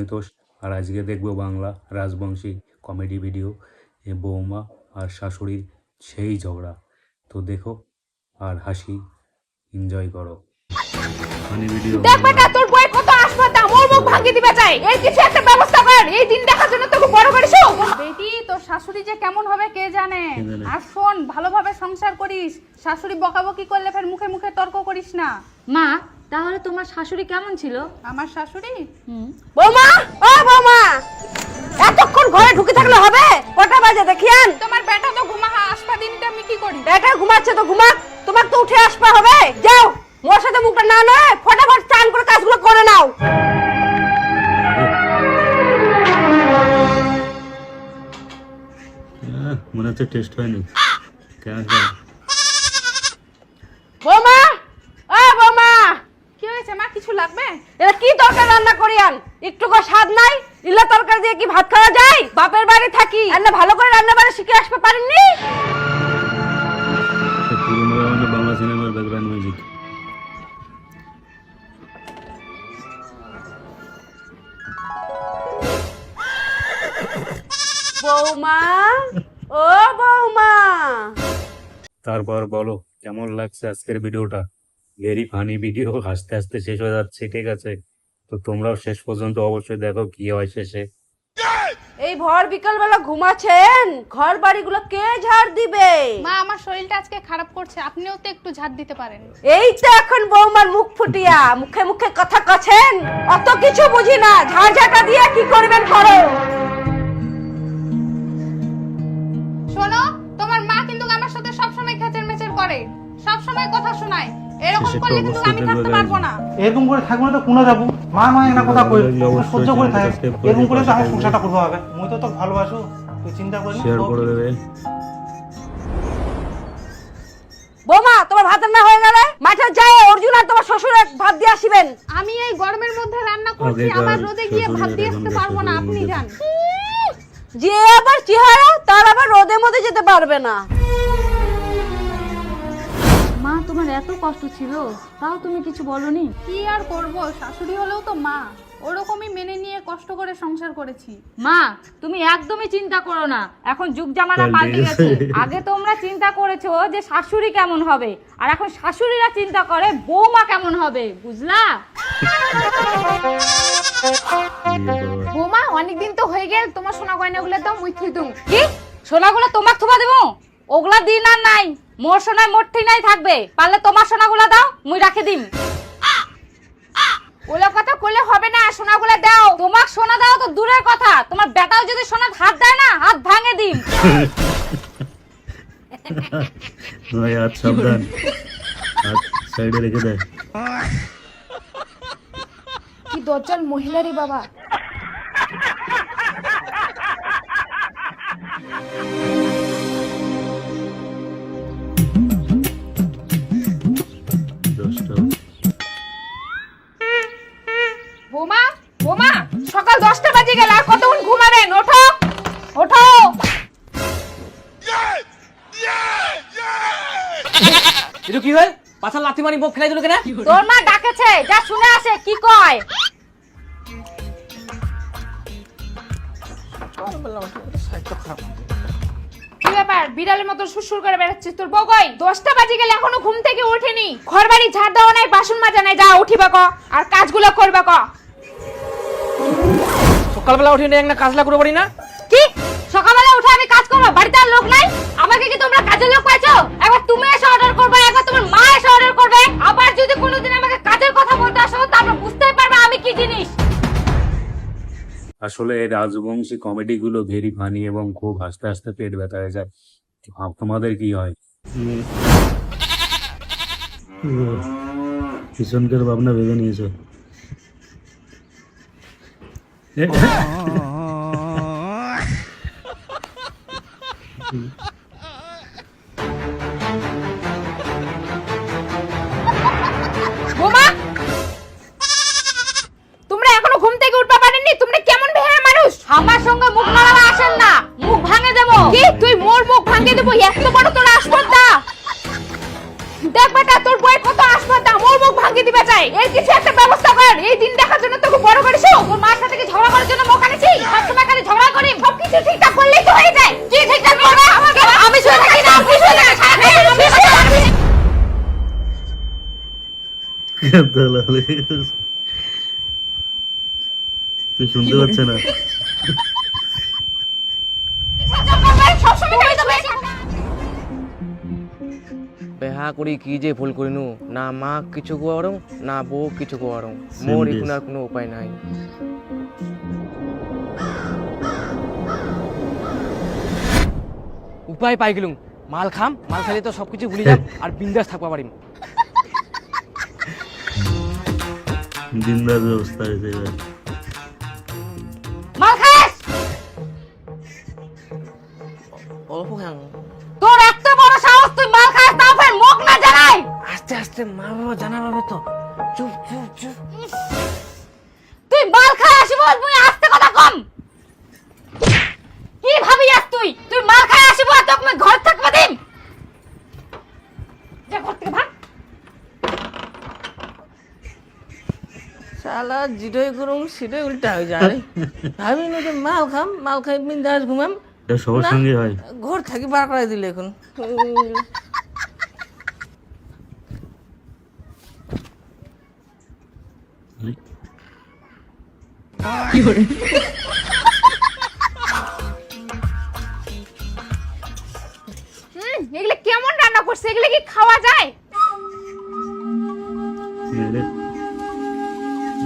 পরিতোষ। আর আজকে দেখবো Bangla Rajbanshi comedy video, এ বৌমা আর শাশুড়ির সেই ঝগড়া। তো দেখো আর হাসি এনজয় করো। Funny video. দেখ বেটা, তোর বই কত আসপাতা, মোর মুখ ভাঙি দিবে চাই। এর কিছু একটা ব্যবস্থা কর, এই দিন দেখার জন্য তোকে বড় করেছো। বেটি, তোর শাশুড়ি যে কেমন হবে কে জানে। আর শোন, ভালোভাবে সংসার করিস, শাশুড়ি বকাবকি করলে ফের মুখে মুখে তর্ক করিস না। মা, তাহলে তোমার শাশুড়ি কেমন ছিল? আমার শাশুড়ি? বৌমা, ও বৌমা, এতক্ষণ ঘরে ঢুকে থাকলে হবে? কটা বাজে দেখিয়ান? তোমার বেটা তো ঘুমাহা, আসপা দিনটা আমি কি করি? বেটা ঘুমাচ্ছে তো ঘুমাক, তোমার তো উঠে আসবা হবে। যাও, মোর সাথে মুখটা না নয়, ফটাফট চান করে কাজগুলো করে নাও। মনে হচ্ছে টেস্ট হয়নি। বৌমা, ও বৌমা, কি হয়েছে মা, কিছু লাগবে? এটা কি তরকারি রান্না করিয়ান? একটু কো স্বাদ নাই? ইলা তরকারি দিয়ে কি ভাত খাওয়া যায়? বাপের বাড়ি থাকি, এনে ভালো করে রান্না বাড়ি শিখে আসতে পারেননি? পুরনো বাংলা সিনেমার ব্যাকগ্রাউন্ড মিউজিক। বৌমা, ও বৌমা, তারপর বলো কেমন লাগছে আজকের ভিডিওটা? ভেরি ফানি ভিডিও, হাসতে হাসতে শেষ হয়ে যাচ্ছে, ঠিক আছে? তো তোমরাও শেষ পর্যন্ত অবশ্যই দেখো কি হয় শেষে। এই ভর বিকাল বেলা ঘুমাচ্ছেন, ঘর বাড়িগুলো কে ঝাড় দিবে? মা, আমার শরীরটা আজকে খারাপ করছে, আপনিও তো একটু ঝাড় দিতে পারেন। এই তো এখন বৌমার মুখ ফুটিয়া মুখে মুখে কথা কছেন, অত কিছু বুঝি না, ঝাড় ঝাঁটা দিয়ে কি করবেন করো। শোনো, তোমার মা কিন্তু আমার সাথে সবসময় খেচের মেচের করে, সবসময় কথা শোনায়। এরকম শেষে করলে তো কিন্তু আমি অবশ্যই থাকতে দেখবে পারবো না। এরকম করে থাকবো না তো কোনে যাবো? মা মা একটা কথা কই, অবশ্যই সহ্য করে থাকে। চ্যানেলটা সাবস্ক্রাইব করে এরকম করে তো আমার পাশে সংসারটা করতে হবে। মুই তো তোকে ভালোবাসো, তুই চিন্তা করিস না। শেয়ার করে দেবে। বৌমা, তোমার ভাত রান্না হয়ে গেলে মাঠে যায় অর্জুন আর তোমার শ্বশুরে ভাত দিয়ে আসিবেন। আমি এই গরমের মধ্যে রান্না করছি, আগেকার আমার রোদে গিয়ে ভাত দিয়ে আসতে শ্বশুরের পারবো না, এখন আপনি শ্বশুরের যান। যে আবার চেহারা, তার আবার রোদের মধ্যে যেতে পারবে না। মা, তোমার এত কষ্ট ছিল, তাও তুমি কিছু বলনি? কি আর করব, শাশুড়ি হলেও তো মা, ওরকমই মেনে নিয়ে কষ্ট করে সংসার করেছি। মা, তুমি একদমই চিন্তা করো না, এখন যুগ জামানা পাল্টে গেছে। আগে তোমরা চিন্তা করেছো যে শাশুড়ি কেমন হবে, আর এখন শাশুড়িরা চিন্তা করে বৌমা কেমন হবে, বুঝলা? বৌমা, অনেকদিন তো হয়ে গেল, তোমার সোনা গয়নাগুলো দাও, মুই থুই দুম। কি সোনাগুলো তোমাক থুবা দেবো? ওগুলা দিন আর নাই, মোর সোনায় মোর ঠিনাই থাকবে। পারলে তোমার সোনাগুলা দাও, মুই রাখে দিম। ওলা কথা কইলে হবে না, সোনাগুলো দাও। তোমাক সোনা দাও তো দূরের কথা, তোমার বেটাও যদি সোনার হাত দেয় না, হাত ভাঙে দিম। ভাই হাত সাবধান, হাত সাইডে রেখে দেয়। কি দজ্জাল মহিলারই বাবা। বোমা, বোমা, সকাল 10টা বাজে গেল, আর কতক্ষণ ঘুমাবেন? ওঠো, ওঠো। এটা কি হয়? পাছার লাথি মারি মুখ ফেলাই দিল কেন? তোর মা ডাকেছে, যা শুনে আসে কি কয়। কি ব্যাপার, বিড়ালের মতো সুসুর করে বেড়াচ্ছিস? তোর বউ কই? 10টা বাজে গেলে এখনো ঘুম থেকে ওঠেনি। ঘর বাড়ি ঝাড় দেওয়া নাই, বাসন মাজা নাই, যা উঠিবা ক, আর কাজগুলো করবা ক। সকালবেলা উঠে একটা কাজলা করে পারি না? কি সকালবেলা উঠে আমি কাজ করবো? বাড়িতে আর লোক নাই? আমাকে কি তোমরা কাজের লোক পাইছো? একবার তুমি এসে অর্ডার করবে, একবার তোমার মা এসে অর্ডার করবে। আবার যদি কোনোদিন আমাকে কাজের কথা বলতে আসো, তাহলে বুঝতেই পারবে আমি কি জিনিস। আসলে এই রাজবংশী কমেডি গুলো ভেরি ফানি এবং খুব হাসতে হাসতে পেট ব্যথা হয়ে যায়। তোমাদের কি হয়? কিষণকের ভাবনা ভেবে নিয়েছো? বোমা, তোমরা এখনো ঘুম থেকে উঠতে পারেননি? তোমরা কেমন বেহায়া মানুষ? আমার সঙ্গে মুখ লড়াবা আসেন না, মুখ ভাঙে দেবো। কি তুই মোর মুখ ভাঙিয়ে দেবো? এত বড় তোর আসপর্দা! দেখ বেটা, তোর বই কত আসপর্দা, মোর মুখ ভাঙিয়ে দিবে চাই। এর কিছু একটা ব্যবস্থা কর, এই দিন দেখার জন্য তোকে বড় করেছো। তোর মার সাথে কি ঝগড়া ঝগড়া করার জন্য মুখ আনেছি? সবসময় খালি ঝগড়া করি, সবকিছু ঠিকঠাক করলেই তো হয়ে যায়। কি ঠিকঠাক করবে? আমি শুয়ে থাকি না, আপনি শুয়ে থাকেন, সারাদিন আমি শুয়ে থাকি। তুই শুনতে পাচ্ছে না? সবসময় খালি তো বেশি বেহা করি কি যে ভুল করিনু, না মা কিছু কোয়ারং না বউ কিছু কোয়ারং, মোর এখন আর কোনো উপায় নাই। উপায় পাই গেলুম, মাল খাম, মাল খাইলে তো সবকিছু ভুলে যাম আর বিন্দাস থাকবা পারিম। দিনদার ব্যবস্থা হয়েছে এবার। মাল খাস। অল্প খাং। তোর এত বড় সাহস, তুই মাল খাস তাও ফের মুখ না জানাই। আস্তে আস্তে মা বাবা জানা পাবে তো। চুপ চুপ চুপ। তুই মাল খাই আসিব, তুই আস্তে কথা কম। কি ভাবিয়াস তুই? তুই মাল খাই আসিব আর তোকে ঘর থাকবা দিম। যা ঘর থেকে ভাগ। শালা যেটাই করুম সেটাই উল্টা হয়ে যায় রে। ভাবি না যে মাল খাম, মাল খাই বিন্দাস ঘুমাম, এটা সবার না, সঙ্গে হয়। ঘর থাকি বার করাই দিলে এখন। এগুলো কেমন রান্না করছে? এগুলো কি খাওয়া যায়?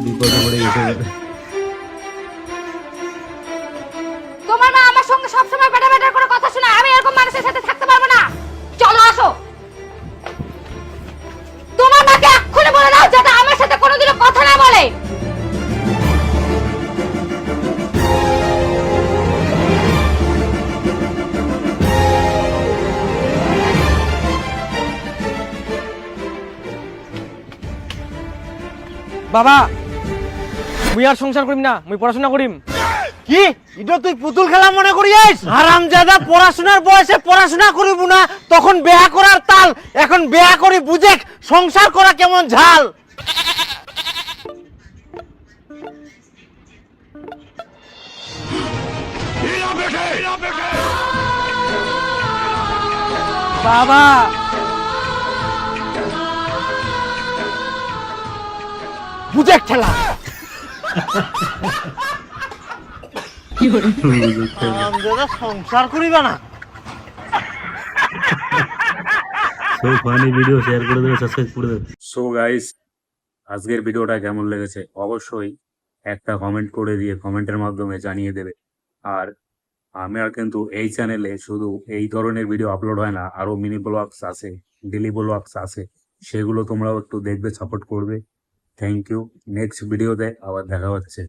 বিপদে পড়ে গেছে। তোমার মা আমার সঙ্গে সবসময় বেটা বেটা করে কথা শোনায়। আমি এরকম মানুষের সাথে থাকতে পারবো না। চলো আসো। তোমার মাকে এক্ষুনি বলে দাও যাতে আমার সাথে কোনোদিনও কথা না বলে। বাবা মুই আর সংসার করিম না, মুই পড়াশোনা করিম। কি এটা তুই পুতুল খেলা মনে করিস? হারামজাদা, পড়াশোনার বয়সে পড়াশোনা করিব না, তখন বিয়া করার তাল, এখন বিয়া করি বুঝে সংসার করা কেমন ঝাল। বাবা বুঝে খেলা হারামজাদা, সংসার করিবা না। সো ফানি ভিডিও শেয়ার করে দেবে, সাবস্ক্রাইব করে দেবে। সো গাইস, আজকের ভিডিওটা কেমন লেগেছে অবশ্যই একটা কমেন্ট করে দিয়ে কমেন্টের মাধ্যমে জানিয়ে দেবে। আর আমার কিন্তু এই চ্যানেলে শুধু এই ধরনের ভিডিও আপলোড হয় না, আরো মিনি ব্লগস আছে, ডেলি ব্লগস আছে, সেগুলো তোমরাও একটু দেখবে, সাপোর্ট করবে। Thank you. নেক্সট ভিডিওতে আবার দেখা হচ্ছে।